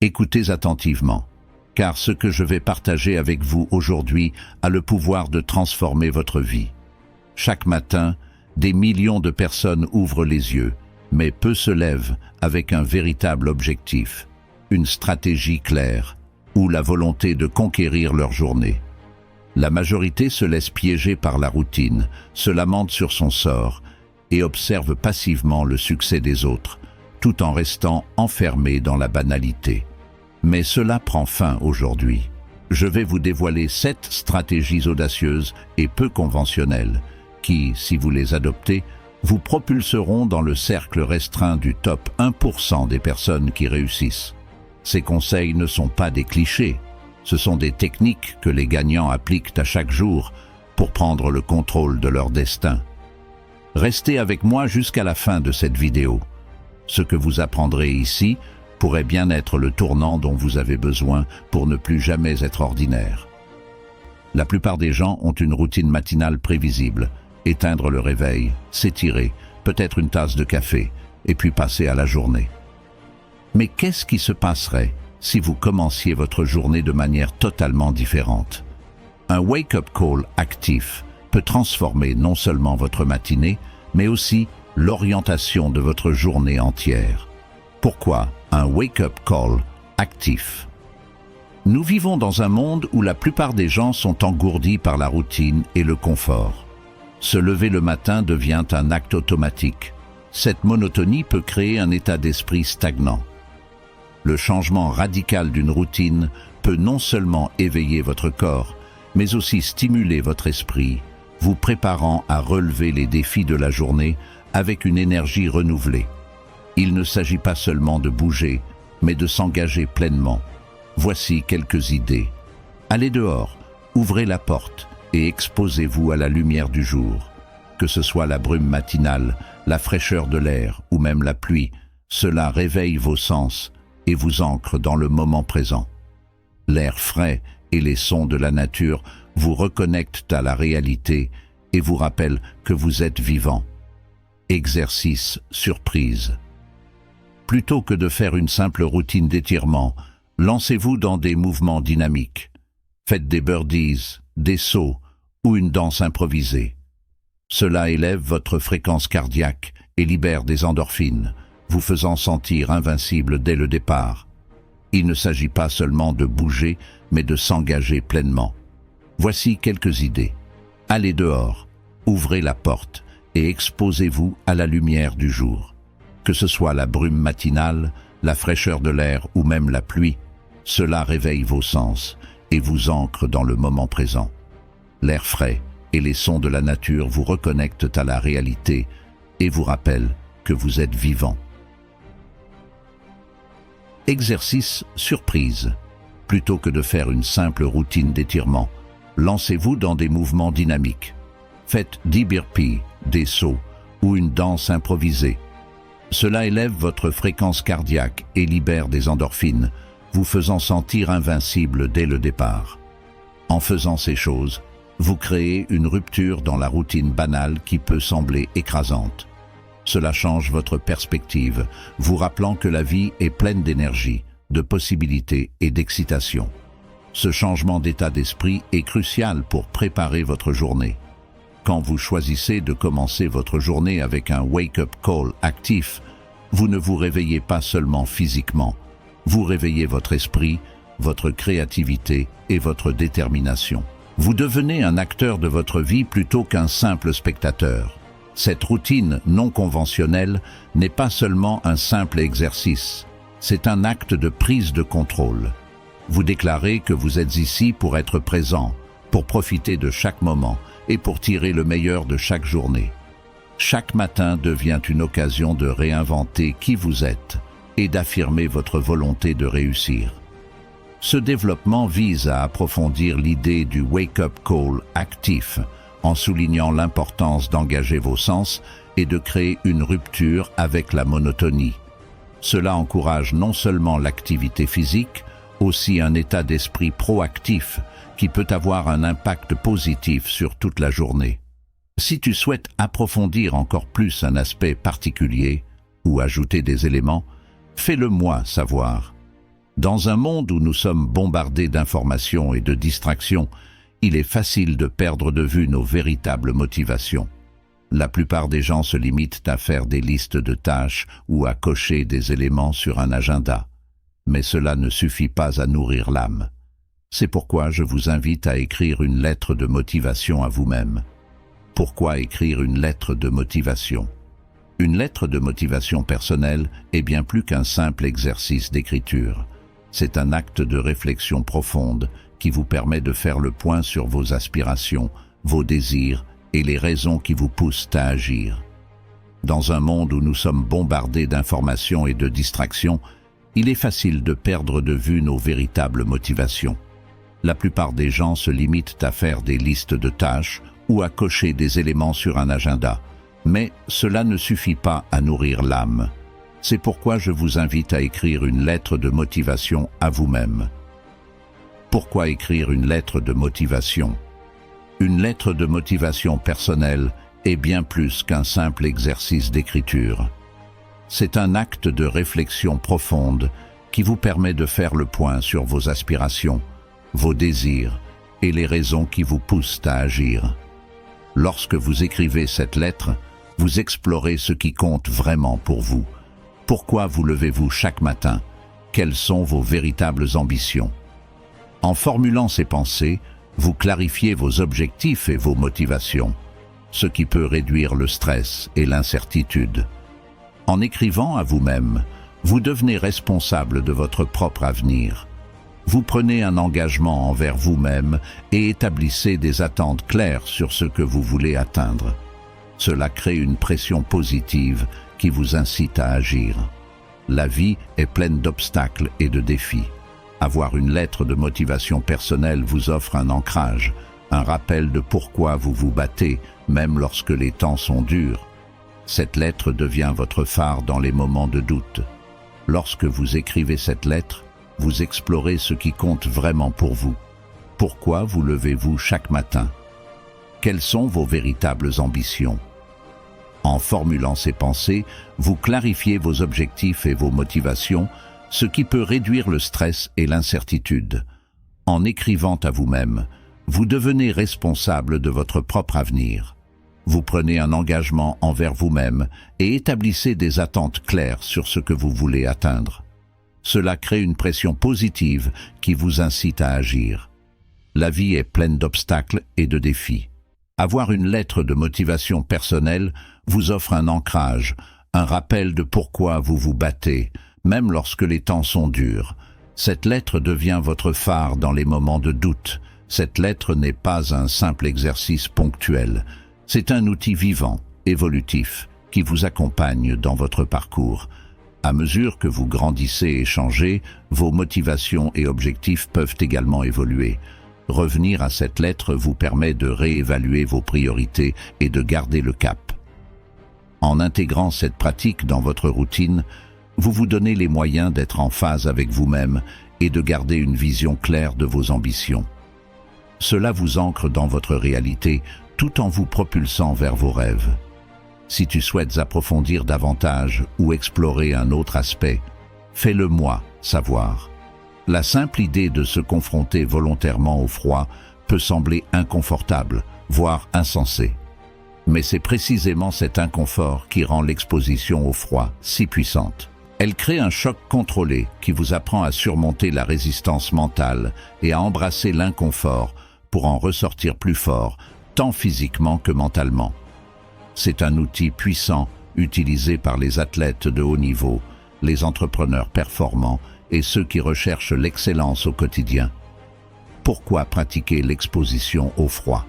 Écoutez attentivement, car ce que je vais partager avec vous aujourd'hui a le pouvoir de transformer votre vie. Chaque matin, des millions de personnes ouvrent les yeux, mais peu se lèvent avec un véritable objectif, une stratégie claire ou la volonté de conquérir leur journée. La majorité se laisse piéger par la routine, se lamente sur son sort et observe passivement le succès des autres, tout en restant enfermé dans la banalité. Mais cela prend fin aujourd'hui. Je vais vous dévoiler 7 stratégies audacieuses et peu conventionnelles qui, si vous les adoptez, vous propulseront dans le cercle restreint du top 1% des personnes qui réussissent. Ces conseils ne sont pas des clichés, ce sont des techniques que les gagnants appliquent à chaque jour pour prendre le contrôle de leur destin. Restez avec moi jusqu'à la fin de cette vidéo. Ce que vous apprendrez ici pourrait bien être le tournant dont vous avez besoin pour ne plus jamais être ordinaire. La plupart des gens ont une routine matinale prévisible. Éteindre le réveil, s'étirer, peut-être une tasse de café, et puis passer à la journée. Mais qu'est-ce qui se passerait si vous commenciez votre journée de manière totalement différente? Un wake-up call actif peut transformer non seulement votre matinée, mais aussi l'orientation de votre journée entière. Pourquoi un wake-up call actif? Nous vivons dans un monde où la plupart des gens sont engourdis par la routine et le confort. Se lever le matin devient un acte automatique. Cette monotonie peut créer un état d'esprit stagnant. Le changement radical d'une routine peut non seulement éveiller votre corps, mais aussi stimuler votre esprit, vous préparant à relever les défis de la journée avec une énergie renouvelée. Il ne s'agit pas seulement de bouger, mais de s'engager pleinement. Voici quelques idées. Allez dehors, ouvrez la porte et exposez-vous à la lumière du jour. Que ce soit la brume matinale, la fraîcheur de l'air ou même la pluie, cela réveille vos sens et vous ancre dans le moment présent. L'air frais et les sons de la nature vous reconnectent à la réalité et vous rappellent que vous êtes vivant. Exercice surprise. Plutôt que de faire une simple routine d'étirement, lancez-vous dans des mouvements dynamiques. Faites des birdies, des sauts ou une danse improvisée. Cela élève votre fréquence cardiaque et libère des endorphines, vous faisant sentir invincible dès le départ. Il ne s'agit pas seulement de bouger, mais de s'engager pleinement. Voici quelques idées. Allez dehors, ouvrez la porte et exposez-vous à la lumière du jour. Que ce soit la brume matinale, la fraîcheur de l'air ou même la pluie, cela réveille vos sens et vous ancre dans le moment présent. L'air frais et les sons de la nature vous reconnectent à la réalité et vous rappellent que vous êtes vivant. Exercice surprise. Plutôt que de faire une simple routine d'étirement, lancez-vous dans des mouvements dynamiques. Faites 10 burpees, des sauts ou une danse improvisée. Cela élève votre fréquence cardiaque et libère des endorphines, vous faisant sentir invincible dès le départ. En faisant ces choses, vous créez une rupture dans la routine banale qui peut sembler écrasante. Cela change votre perspective, vous rappelant que la vie est pleine d'énergie, de possibilités et d'excitation. Ce changement d'état d'esprit est crucial pour préparer votre journée. Quand vous choisissez de commencer votre journée avec un wake-up call actif, vous ne vous réveillez pas seulement physiquement, vous réveillez votre esprit, votre créativité et votre détermination. Vous devenez un acteur de votre vie plutôt qu'un simple spectateur. Cette routine non conventionnelle n'est pas seulement un simple exercice, c'est un acte de prise de contrôle. Vous déclarez que vous êtes ici pour être présent, pour profiter de chaque moment et pour tirer le meilleur de chaque journée. Chaque matin devient une occasion de réinventer qui vous êtes et d'affirmer votre volonté de réussir. Ce développement vise à approfondir l'idée du wake-up call actif en soulignant l'importance d'engager vos sens et de créer une rupture avec la monotonie. Cela encourage non seulement l'activité physique, aussi un état d'esprit proactif qui peut avoir un impact positif sur toute la journée. Si tu souhaites approfondir encore plus un aspect particulier ou ajouter des éléments, fais-le moi savoir. Dans un monde où nous sommes bombardés d'informations et de distractions, il est facile de perdre de vue nos véritables motivations. La plupart des gens se limitent à faire des listes de tâches ou à cocher des éléments sur un agenda. Mais cela ne suffit pas à nourrir l'âme. C'est pourquoi je vous invite à écrire une lettre de motivation à vous-même. Pourquoi écrire une lettre de motivation? Une lettre de motivation personnelle est bien plus qu'un simple exercice d'écriture. C'est un acte de réflexion profonde qui vous permet de faire le point sur vos aspirations, vos désirs et les raisons qui vous poussent à agir. Dans un monde où nous sommes bombardés d'informations et de distractions, il est facile de perdre de vue nos véritables motivations. La plupart des gens se limitent à faire des listes de tâches ou à cocher des éléments sur un agenda. Mais cela ne suffit pas à nourrir l'âme. C'est pourquoi je vous invite à écrire une lettre de motivation à vous-même. Pourquoi écrire une lettre de motivation? Une lettre de motivation personnelle est bien plus qu'un simple exercice d'écriture. C'est un acte de réflexion profonde qui vous permet de faire le point sur vos aspirations, vos désirs et les raisons qui vous poussent à agir. Lorsque vous écrivez cette lettre, vous explorez ce qui compte vraiment pour vous. Pourquoi vous levez-vous chaque matin? Quelles sont vos véritables ambitions? En formulant ces pensées, vous clarifiez vos objectifs et vos motivations, ce qui peut réduire le stress et l'incertitude. En écrivant à vous-même, vous devenez responsable de votre propre avenir. Vous prenez un engagement envers vous-même et établissez des attentes claires sur ce que vous voulez atteindre. Cela crée une pression positive qui vous incite à agir. La vie est pleine d'obstacles et de défis. Avoir une lettre de motivation personnelle vous offre un ancrage, un rappel de pourquoi vous vous battez, même lorsque les temps sont durs. Cette lettre devient votre phare dans les moments de doute. Lorsque vous écrivez cette lettre, vous explorez ce qui compte vraiment pour vous. Pourquoi vous levez-vous chaque matin? Quelles sont vos véritables ambitions? En formulant ces pensées, vous clarifiez vos objectifs et vos motivations, ce qui peut réduire le stress et l'incertitude. En écrivant à vous-même, vous devenez responsable de votre propre avenir. Vous prenez un engagement envers vous-même et établissez des attentes claires sur ce que vous voulez atteindre. Cela crée une pression positive qui vous incite à agir. La vie est pleine d'obstacles et de défis. Avoir une lettre de motivation personnelle vous offre un ancrage, un rappel de pourquoi vous vous battez, même lorsque les temps sont durs. Cette lettre devient votre phare dans les moments de doute. Cette lettre n'est pas un simple exercice ponctuel. C'est un outil vivant, évolutif, qui vous accompagne dans votre parcours. À mesure que vous grandissez et changez, vos motivations et objectifs peuvent également évoluer. Revenir à cette lettre vous permet de réévaluer vos priorités et de garder le cap. En intégrant cette pratique dans votre routine, vous vous donnez les moyens d'être en phase avec vous-même et de garder une vision claire de vos ambitions. Cela vous ancre dans votre réalité tout en vous propulsant vers vos rêves. Si tu souhaites approfondir davantage ou explorer un autre aspect, fais-le moi savoir. La simple idée de se confronter volontairement au froid peut sembler inconfortable, voire insensée. Mais c'est précisément cet inconfort qui rend l'exposition au froid si puissante. Elle crée un choc contrôlé qui vous apprend à surmonter la résistance mentale et à embrasser l'inconfort pour en ressortir plus fort, tant physiquement que mentalement. C'est un outil puissant utilisé par les athlètes de haut niveau, les entrepreneurs performants et ceux qui recherchent l'excellence au quotidien. Pourquoi pratiquer l'exposition au froid?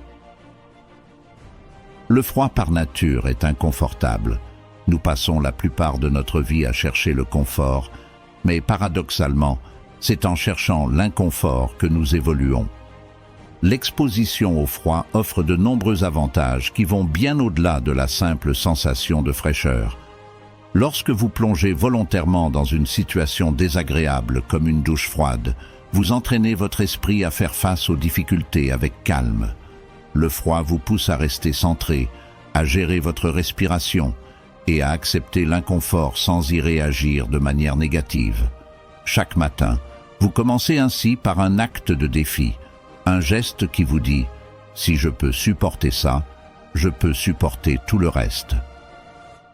Le froid par nature est inconfortable. Nous passons la plupart de notre vie à chercher le confort, mais paradoxalement, c'est en cherchant l'inconfort que nous évoluons. L'exposition au froid offre de nombreux avantages qui vont bien au-delà de la simple sensation de fraîcheur. Lorsque vous plongez volontairement dans une situation désagréable comme une douche froide, vous entraînez votre esprit à faire face aux difficultés avec calme. Le froid vous pousse à rester centré, à gérer votre respiration et à accepter l'inconfort sans y réagir de manière négative. Chaque matin, Vous commencez ainsi par un acte de défi, un geste qui vous dit « Si je peux supporter ça, je peux supporter tout le reste ».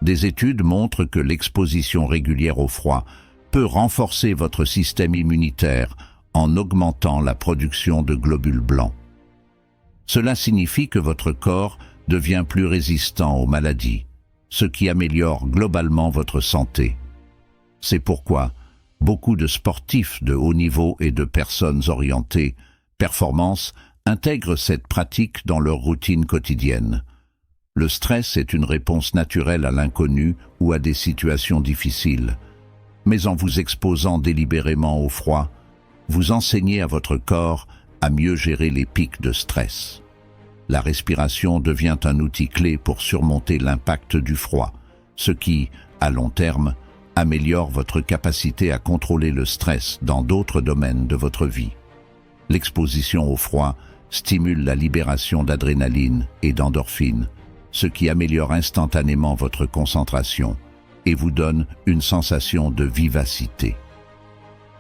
Des études montrent que l'exposition régulière au froid peut renforcer votre système immunitaire en augmentant la production de globules blancs. Cela signifie que votre corps devient plus résistant aux maladies, ce qui améliore globalement votre santé. C'est pourquoi beaucoup de sportifs de haut niveau et de personnes orientées performance intègrent cette pratique dans leur routine quotidienne. Le stress est une réponse naturelle à l'inconnu ou à des situations difficiles. Mais en vous exposant délibérément au froid, vous enseignez à votre corps à mieux gérer les pics de stress. La respiration devient un outil clé pour surmonter l'impact du froid, ce qui, à long terme, améliore votre capacité à contrôler le stress dans d'autres domaines de votre vie. L'exposition au froid stimule la libération d'adrénaline et d'endorphine, ce qui améliore instantanément votre concentration et vous donne une sensation de vivacité.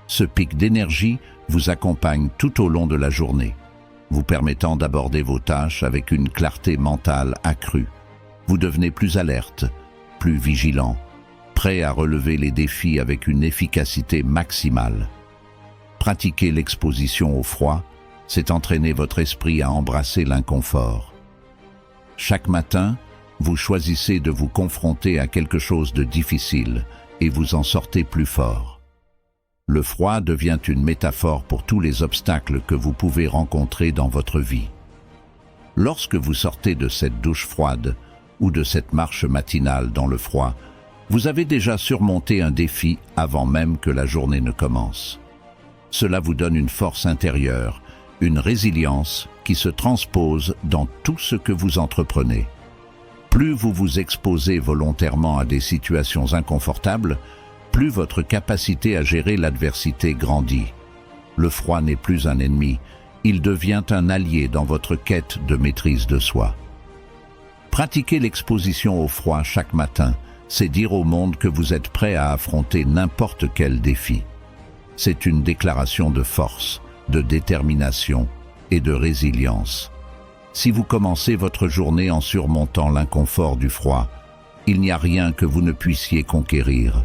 Ce pic d'énergie vous accompagne tout au long de la journée, vous permettant d'aborder vos tâches avec une clarté mentale accrue. Vous devenez plus alerte, plus vigilant, prêt à relever les défis avec une efficacité maximale. Pratiquer l'exposition au froid, c'est entraîner votre esprit à embrasser l'inconfort. Chaque matin, vous choisissez de vous confronter à quelque chose de difficile et vous en sortez plus fort. Le froid devient une métaphore pour tous les obstacles que vous pouvez rencontrer dans votre vie. Lorsque vous sortez de cette douche froide ou de cette marche matinale dans le froid, vous avez déjà surmonté un défi avant même que la journée ne commence. Cela vous donne une force intérieure, une résilience qui se transpose dans tout ce que vous entreprenez. Plus vous vous exposez volontairement à des situations inconfortables, plus votre capacité à gérer l'adversité grandit. Le froid n'est plus un ennemi, il devient un allié dans votre quête de maîtrise de soi. Pratiquer l'exposition au froid chaque matin, c'est dire au monde que vous êtes prêt à affronter n'importe quel défi. C'est une déclaration de force, de détermination et de résilience. Si vous commencez votre journée en surmontant l'inconfort du froid, il n'y a rien que vous ne puissiez conquérir.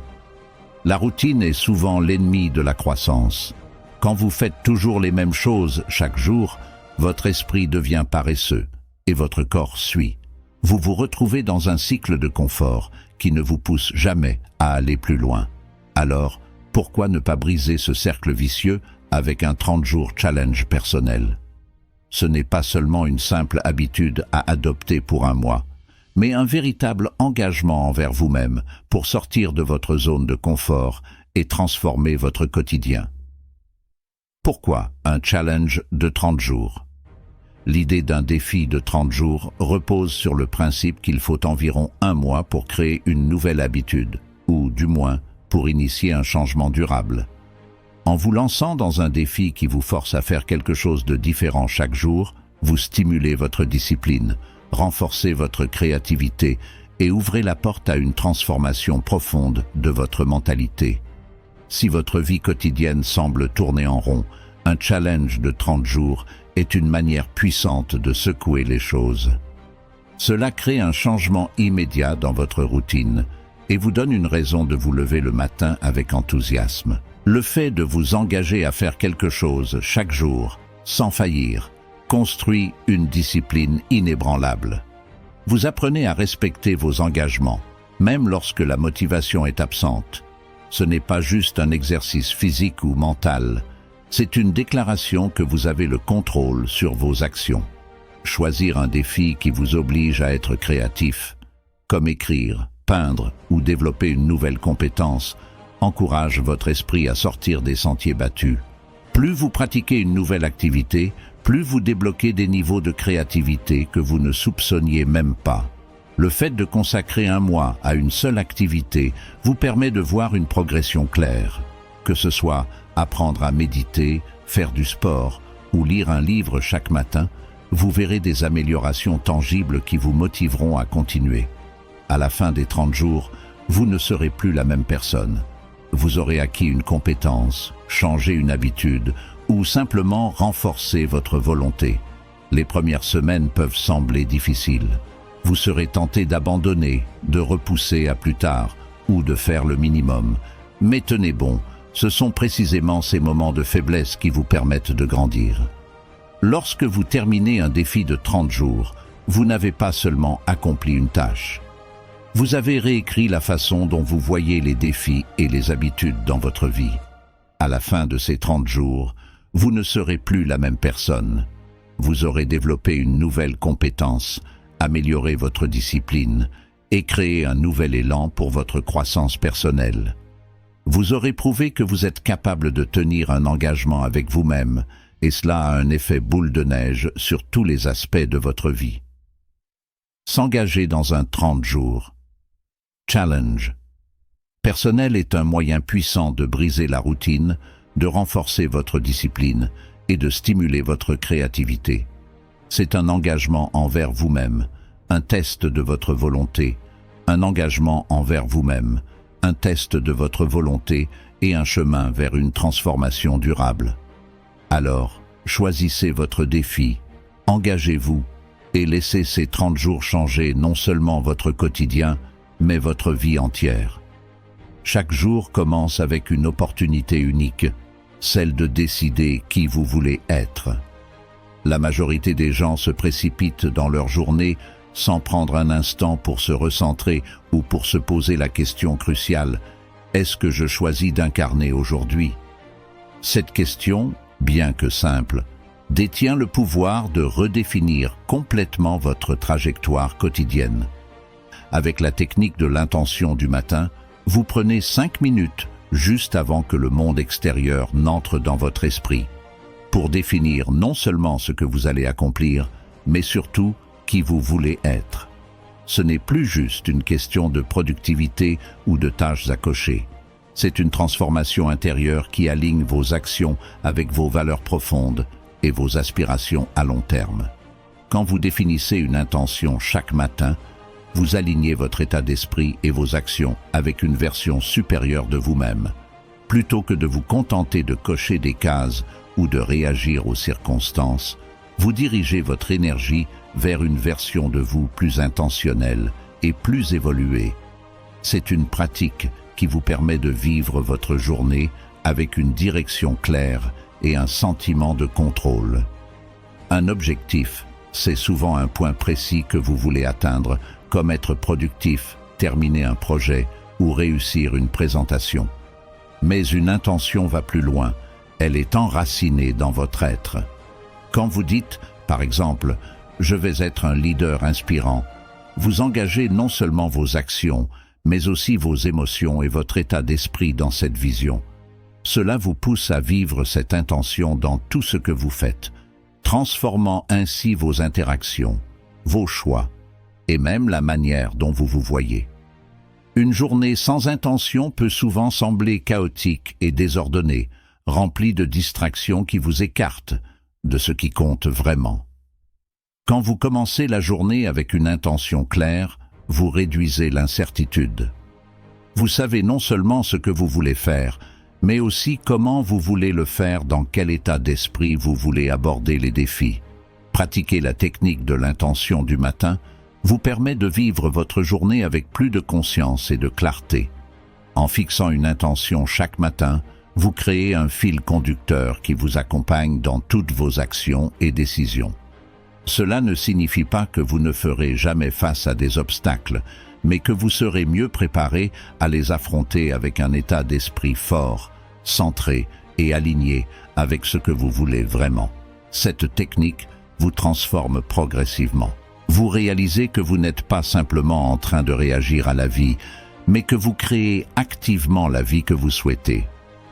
La routine est souvent l'ennemi de la croissance. Quand vous faites toujours les mêmes choses chaque jour, votre esprit devient paresseux et votre corps suit. Vous vous retrouvez dans un cycle de confort qui ne vous pousse jamais à aller plus loin. Alors, pourquoi ne pas briser ce cercle vicieux avec un 30 jours challenge personnel? Ce n'est pas seulement une simple habitude à adopter pour un mois, mais un véritable engagement envers vous-même pour sortir de votre zone de confort et transformer votre quotidien. Pourquoi un challenge de 30 jours? L'idée d'un défi de 30 jours repose sur le principe qu'il faut environ un mois pour créer une nouvelle habitude, ou du moins pour initier un changement durable. En vous lançant dans un défi qui vous force à faire quelque chose de différent chaque jour, vous stimulez votre discipline, renforcez votre créativité et ouvrez la porte à une transformation profonde de votre mentalité. Si votre vie quotidienne semble tourner en rond, un challenge de 30 jours est une manière puissante de secouer les choses. Cela crée un changement immédiat dans votre routine et vous donne une raison de vous lever le matin avec enthousiasme. Le fait de vous engager à faire quelque chose chaque jour, sans faillir, construit une discipline inébranlable. Vous apprenez à respecter vos engagements, même lorsque la motivation est absente. Ce n'est pas juste un exercice physique ou mental, c'est une déclaration que vous avez le contrôle sur vos actions. Choisir un défi qui vous oblige à être créatif, comme écrire, peindre ou développer une nouvelle compétence, encourage votre esprit à sortir des sentiers battus. Plus vous pratiquez une nouvelle activité, plus vous débloquez des niveaux de créativité que vous ne soupçonniez même pas. Le fait de consacrer un mois à une seule activité vous permet de voir une progression claire. Que ce soit apprendre à méditer, faire du sport ou lire un livre chaque matin, vous verrez des améliorations tangibles qui vous motiveront à continuer. À la fin des 30 jours, vous ne serez plus la même personne. vous aurez acquis une compétence, changé une habitude ou simplement renforcé votre volonté. Les premières semaines peuvent sembler difficiles. Vous serez tenté d'abandonner, de repousser à plus tard ou de faire le minimum. Mais tenez bon, ce sont précisément ces moments de faiblesse qui vous permettent de grandir. Lorsque vous terminez un défi de 30 jours, vous n'avez pas seulement accompli une tâche. Vous avez réécrit la façon dont vous voyez les défis et les habitudes dans votre vie. À la fin de ces 30 jours, vous ne serez plus la même personne. Vous aurez développé une nouvelle compétence, amélioré votre discipline et créé un nouvel élan pour votre croissance personnelle. Vous aurez prouvé que vous êtes capable de tenir un engagement avec vous-même, et cela a un effet boule de neige sur tous les aspects de votre vie. S'engager dans un 30 jours. Challenge. Personnel est un moyen puissant de briser la routine, de renforcer votre discipline et de stimuler votre créativité. C'est un engagement envers vous-même, un test de votre volonté, un engagement envers vous-même, un test de votre volonté et un chemin vers une transformation durable. Alors, choisissez votre défi, engagez-vous et laissez ces 30 jours changer non seulement votre quotidien, mais votre vie entière. Chaque jour commence avec une opportunité unique, celle de décider qui vous voulez être. La majorité des gens se précipitent dans leur journée sans prendre un instant pour se recentrer ou pour se poser la question cruciale « Est-ce que je choisis d'incarner aujourd'hui ?» Cette question, bien que simple, détient le pouvoir de redéfinir complètement votre trajectoire quotidienne. Avec la technique de l'intention du matin, vous prenez 5 minutes juste avant que le monde extérieur n'entre dans votre esprit, pour définir non seulement ce que vous allez accomplir, mais surtout qui vous voulez être. Ce n'est plus juste une question de productivité ou de tâches à cocher. C'est une transformation intérieure qui aligne vos actions avec vos valeurs profondes et vos aspirations à long terme. Quand vous définissez une intention chaque matin, vous alignez votre état d'esprit et vos actions avec une version supérieure de vous-même. Plutôt que de vous contenter de cocher des cases ou de réagir aux circonstances, vous dirigez votre énergie vers une version de vous plus intentionnelle et plus évoluée. C'est une pratique qui vous permet de vivre votre journée avec une direction claire et un sentiment de contrôle. Un objectif, c'est souvent un point précis que vous voulez atteindre, comme être productif, terminer un projet ou réussir une présentation. Mais une intention va plus loin, elle est enracinée dans votre être. Quand vous dites, par exemple, « Je vais être un leader inspirant », vous engagez non seulement vos actions, mais aussi vos émotions et votre état d'esprit dans cette vision. Cela vous pousse à vivre cette intention dans tout ce que vous faites, transformant ainsi vos interactions, vos choix, et même la manière dont vous vous voyez. Une journée sans intention peut souvent sembler chaotique et désordonnée, remplie de distractions qui vous écartent de ce qui compte vraiment. Quand vous commencez la journée avec une intention claire, vous réduisez l'incertitude. Vous savez non seulement ce que vous voulez faire, mais aussi comment vous voulez le faire, dans quel état d'esprit vous voulez aborder les défis. Pratiquer la technique de l'intention du matin vous permet de vivre votre journée avec plus de conscience et de clarté. En fixant une intention chaque matin, vous créez un fil conducteur qui vous accompagne dans toutes vos actions et décisions. Cela ne signifie pas que vous ne ferez jamais face à des obstacles, mais que vous serez mieux préparé à les affronter avec un état d'esprit fort, centré et aligné avec ce que vous voulez vraiment. Cette technique vous transforme progressivement. Vous réalisez que vous n'êtes pas simplement en train de réagir à la vie, mais que vous créez activement la vie que vous souhaitez.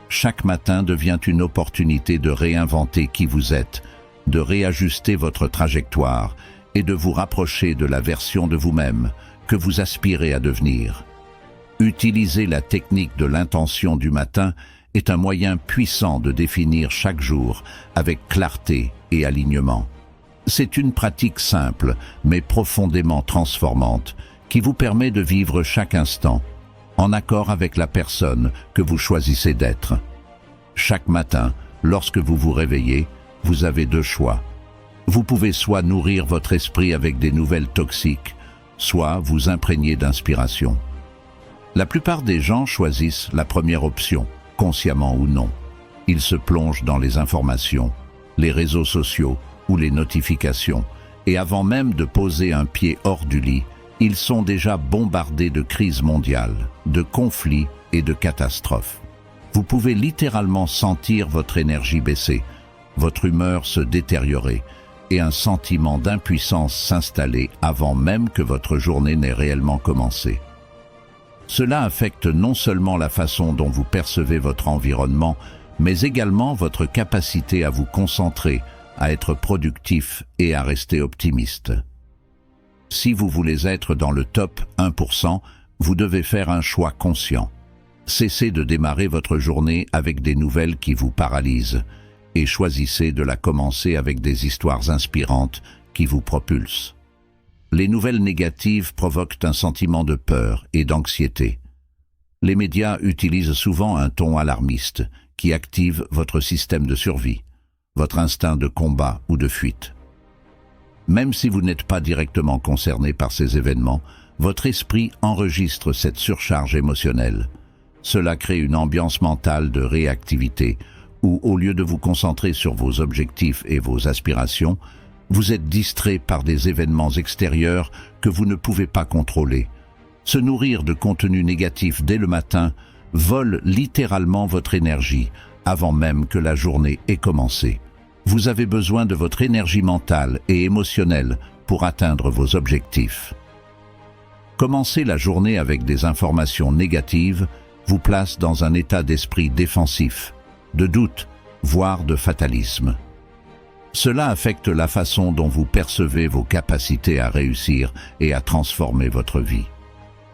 Chaque matin devient une opportunité de réinventer qui vous êtes, de réajuster votre trajectoire et de vous rapprocher de la version de vous-même que vous aspirez à devenir. Utiliser la technique de l'intention du matin est un moyen puissant de définir chaque jour avec clarté et alignement. C'est une pratique simple, mais profondément transformante, qui vous permet de vivre chaque instant en accord avec la personne que vous choisissez d'être. Chaque matin, lorsque vous vous réveillez, vous avez deux choix. Vous pouvez soit nourrir votre esprit avec des nouvelles toxiques, soit vous imprégner d'inspiration. La plupart des gens choisissent la première option, consciemment ou non. Ils se plongent dans les informations, les réseaux sociaux ou les notifications, et avant même de poser un pied hors du lit, ils sont déjà bombardés de crises mondiales, de conflits et de catastrophes. Vous pouvez littéralement sentir votre énergie baisser, votre humeur se détériorer et un sentiment d'impuissance s'installer avant même que votre journée n'ait réellement commencé. Cela affecte non seulement la façon dont vous percevez votre environnement, mais également votre capacité à vous concentrer, à être productif et à rester optimiste. Si vous voulez être dans le top 1%, vous devez faire un choix conscient. Cessez de démarrer votre journée avec des nouvelles qui vous paralysent et choisissez de la commencer avec des histoires inspirantes qui vous propulsent. Les nouvelles négatives provoquent un sentiment de peur et d'anxiété. Les médias utilisent souvent un ton alarmiste qui active votre système de survie, votre instinct de combat ou de fuite. Même si vous n'êtes pas directement concerné par ces événements, votre esprit enregistre cette surcharge émotionnelle. Cela crée une ambiance mentale de réactivité où, au lieu de vous concentrer sur vos objectifs et vos aspirations, vous êtes distrait par des événements extérieurs que vous ne pouvez pas contrôler. Se nourrir de contenu négatif dès le matin vole littéralement votre énergie avant même que la journée ait commencé. Vous avez besoin de votre énergie mentale et émotionnelle pour atteindre vos objectifs. Commencer la journée avec des informations négatives vous place dans un état d'esprit défensif, de doute, voire de fatalisme. Cela affecte la façon dont vous percevez vos capacités à réussir et à transformer votre vie.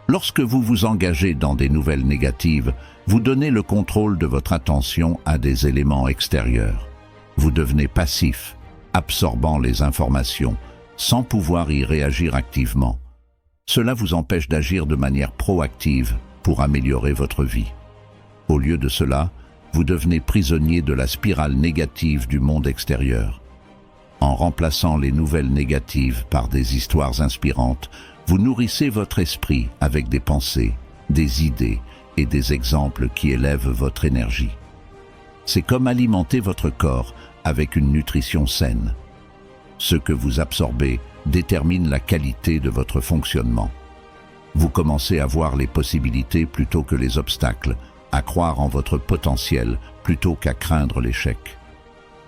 Lorsque vous vous engagez dans des nouvelles négatives, vous donnez le contrôle de votre attention à des éléments extérieurs. Vous devenez passif, absorbant les informations, sans pouvoir y réagir activement. Cela vous empêche d'agir de manière proactive pour améliorer votre vie. Au lieu de cela, vous devenez prisonnier de la spirale négative du monde extérieur. En remplaçant les nouvelles négatives par des histoires inspirantes, vous nourrissez votre esprit avec des pensées, des idées et des exemples qui élèvent votre énergie. C'est comme alimenter votre corps avec une nutrition saine. Ce que vous absorbez détermine la qualité de votre fonctionnement. Vous commencez à voir les possibilités plutôt que les obstacles, à croire en votre potentiel plutôt qu'à craindre l'échec.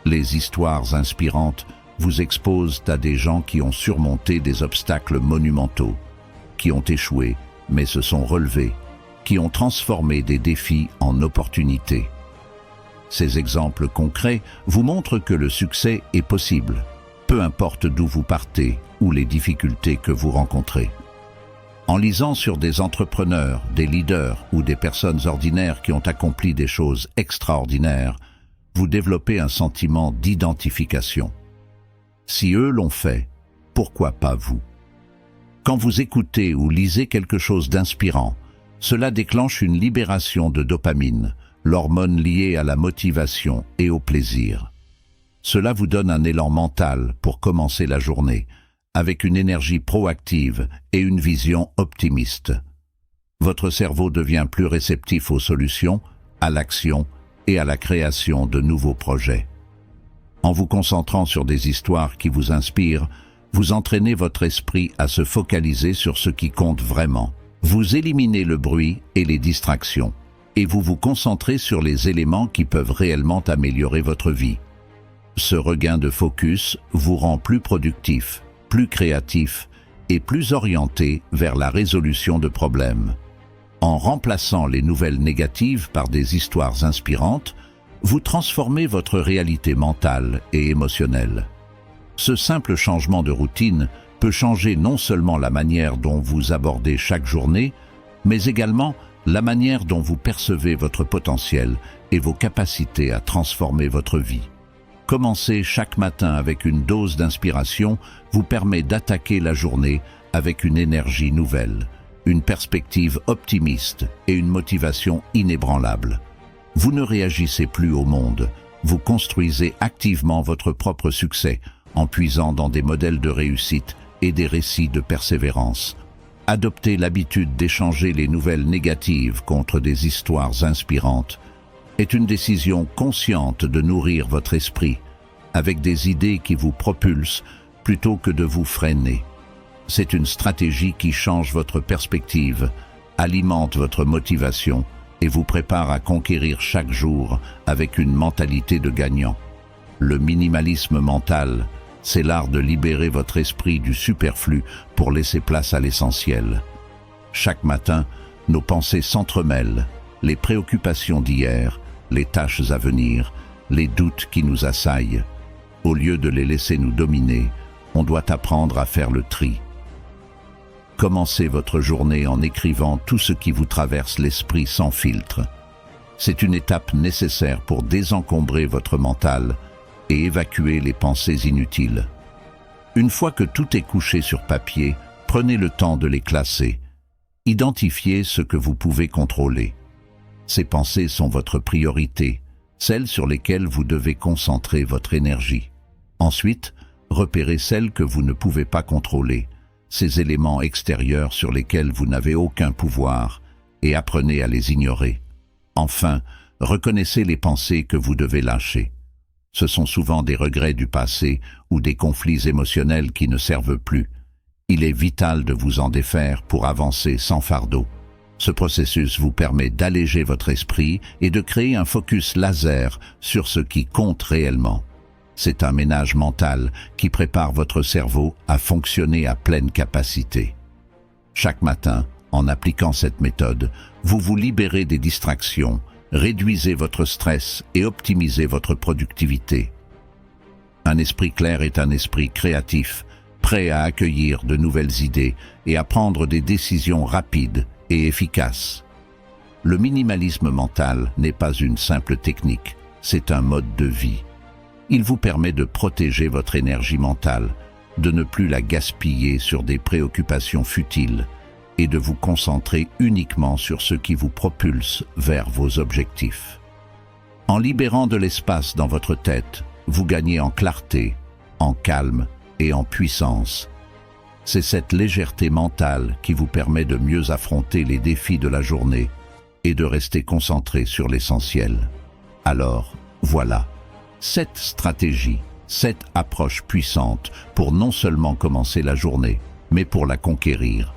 Les histoires inspirantes vous exposent à des gens qui ont surmonté des obstacles monumentaux, qui ont échoué mais se sont relevés, qui ont transformé des défis en opportunités. Ces exemples concrets vous montrent que le succès est possible, peu importe d'où vous partez ou les difficultés que vous rencontrez. En lisant sur des entrepreneurs, des leaders ou des personnes ordinaires qui ont accompli des choses extraordinaires, vous développez un sentiment d'identification. Si eux l'ont fait, pourquoi pas vous? Quand vous écoutez ou lisez quelque chose d'inspirant, cela déclenche une libération de dopamine, l'hormone liée à la motivation et au plaisir. Cela vous donne un élan mental pour commencer la journée, avec une énergie proactive et une vision optimiste. Votre cerveau devient plus réceptif aux solutions, à l'action et à la création de nouveaux projets. En vous concentrant sur des histoires qui vous inspirent, vous entraînez votre esprit à se focaliser sur ce qui compte vraiment. Vous éliminez le bruit et les distractions, et vous vous concentrez sur les éléments qui peuvent réellement améliorer votre vie. Ce regain de focus vous rend plus productif, plus créatif et plus orienté vers la résolution de problèmes. En remplaçant les nouvelles négatives par des histoires inspirantes, vous transformez votre réalité mentale et émotionnelle. Ce simple changement de routine peut changer non seulement la manière dont vous abordez chaque journée, mais également la manière dont vous percevez votre potentiel et vos capacités à transformer votre vie. Commencer chaque matin avec une dose d'inspiration vous permet d'attaquer la journée avec une énergie nouvelle, une perspective optimiste et une motivation inébranlable. Vous ne réagissez plus au monde, vous construisez activement votre propre succès en puisant dans des modèles de réussite et des récits de persévérance. Adoptez l'habitude d'échanger les nouvelles négatives contre des histoires inspirantes est une décision consciente de nourrir votre esprit avec des idées qui vous propulsent plutôt que de vous freiner. C'est une stratégie qui change votre perspective, alimente votre motivation et vous prépare à conquérir chaque jour avec une mentalité de gagnant. Le minimalisme mental, c'est l'art de libérer votre esprit du superflu pour laisser place à l'essentiel. Chaque matin, nos pensées s'entremêlent, les préoccupations d'hier, les tâches à venir, les doutes qui nous assaillent. Au lieu de les laisser nous dominer, on doit apprendre à faire le tri. Commencez votre journée en écrivant tout ce qui vous traverse l'esprit sans filtre. C'est une étape nécessaire pour désencombrer votre mental et évacuer les pensées inutiles. Une fois que tout est couché sur papier, prenez le temps de les classer. Identifiez ce que vous pouvez contrôler. Ces pensées sont votre priorité, celles sur lesquelles vous devez concentrer votre énergie. Ensuite, repérez celles que vous ne pouvez pas contrôler, ces éléments extérieurs sur lesquels vous n'avez aucun pouvoir, et apprenez à les ignorer. Enfin, reconnaissez les pensées que vous devez lâcher. Ce sont souvent des regrets du passé ou des conflits émotionnels qui ne servent plus. Il est vital de vous en défaire pour avancer sans fardeau. Ce processus vous permet d'alléger votre esprit et de créer un focus laser sur ce qui compte réellement. C'est un ménage mental qui prépare votre cerveau à fonctionner à pleine capacité. Chaque matin, en appliquant cette méthode, vous vous libérez des distractions, réduisez votre stress et optimisez votre productivité. Un esprit clair est un esprit créatif, prêt à accueillir de nouvelles idées et à prendre des décisions rapides et efficaces. Le minimalisme mental n'est pas une simple technique, c'est un mode de vie. Il vous permet de protéger votre énergie mentale, de ne plus la gaspiller sur des préoccupations futiles et de vous concentrer uniquement sur ce qui vous propulse vers vos objectifs. En libérant de l'espace dans votre tête, vous gagnez en clarté, en calme et en puissance. C'est cette légèreté mentale qui vous permet de mieux affronter les défis de la journée et de rester concentré sur l'essentiel. Alors, voilà. Cette stratégie, cette approche puissante pour non seulement commencer la journée, mais pour la conquérir.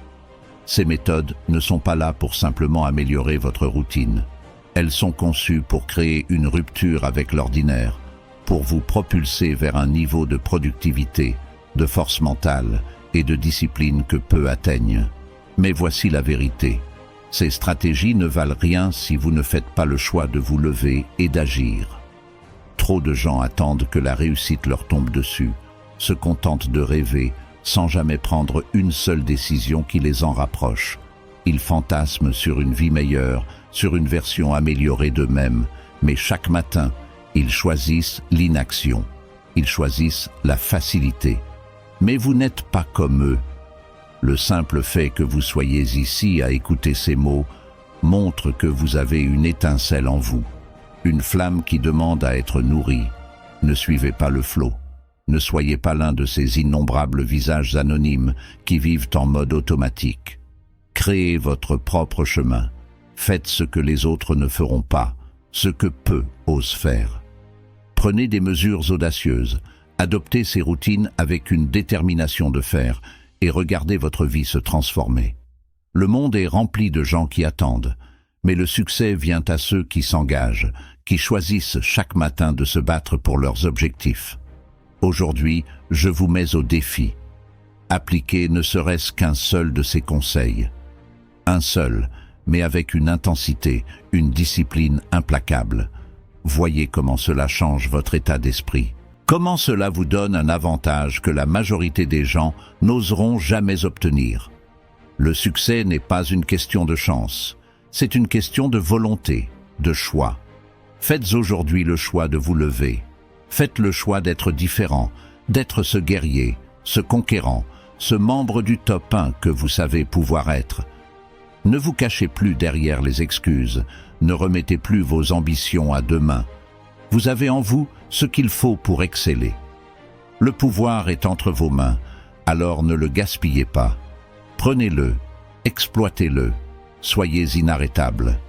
Ces méthodes ne sont pas là pour simplement améliorer votre routine. Elles sont conçues pour créer une rupture avec l'ordinaire, pour vous propulser vers un niveau de productivité, de force mentale et de discipline que peu atteignent. Mais voici la vérité. Ces stratégies ne valent rien si vous ne faites pas le choix de vous lever et d'agir. Trop de gens attendent que la réussite leur tombe dessus, se contentent de rêver, sans jamais prendre une seule décision qui les en rapproche. Ils fantasment sur une vie meilleure, sur une version améliorée d'eux-mêmes, mais chaque matin, ils choisissent l'inaction. Ils choisissent la facilité. Mais vous n'êtes pas comme eux. Le simple fait que vous soyez ici à écouter ces mots montre que vous avez une étincelle en vous. Une flamme qui demande à être nourrie. Ne suivez pas le flot. Ne soyez pas l'un de ces innombrables visages anonymes qui vivent en mode automatique. Créez votre propre chemin. Faites ce que les autres ne feront pas, ce que peu osent faire. Prenez des mesures audacieuses. Adoptez ces routines avec une détermination de fer et regardez votre vie se transformer. Le monde est rempli de gens qui attendent. Mais le succès vient à ceux qui s'engagent, qui choisissent chaque matin de se battre pour leurs objectifs. Aujourd'hui, je vous mets au défi. Appliquez ne serait-ce qu'un seul de ces conseils. Un seul, mais avec une intensité, une discipline implacable. Voyez comment cela change votre état d'esprit. Comment cela vous donne un avantage que la majorité des gens n'oseront jamais obtenir. Le succès n'est pas une question de chance. C'est une question de volonté, de choix. Faites aujourd'hui le choix de vous lever. Faites le choix d'être différent, d'être ce guerrier, ce conquérant, ce membre du top 1 que vous savez pouvoir être. Ne vous cachez plus derrière les excuses, ne remettez plus vos ambitions à demain. Vous avez en vous ce qu'il faut pour exceller. Le pouvoir est entre vos mains, alors ne le gaspillez pas. Prenez-le, exploitez-le, soyez inarrêtable.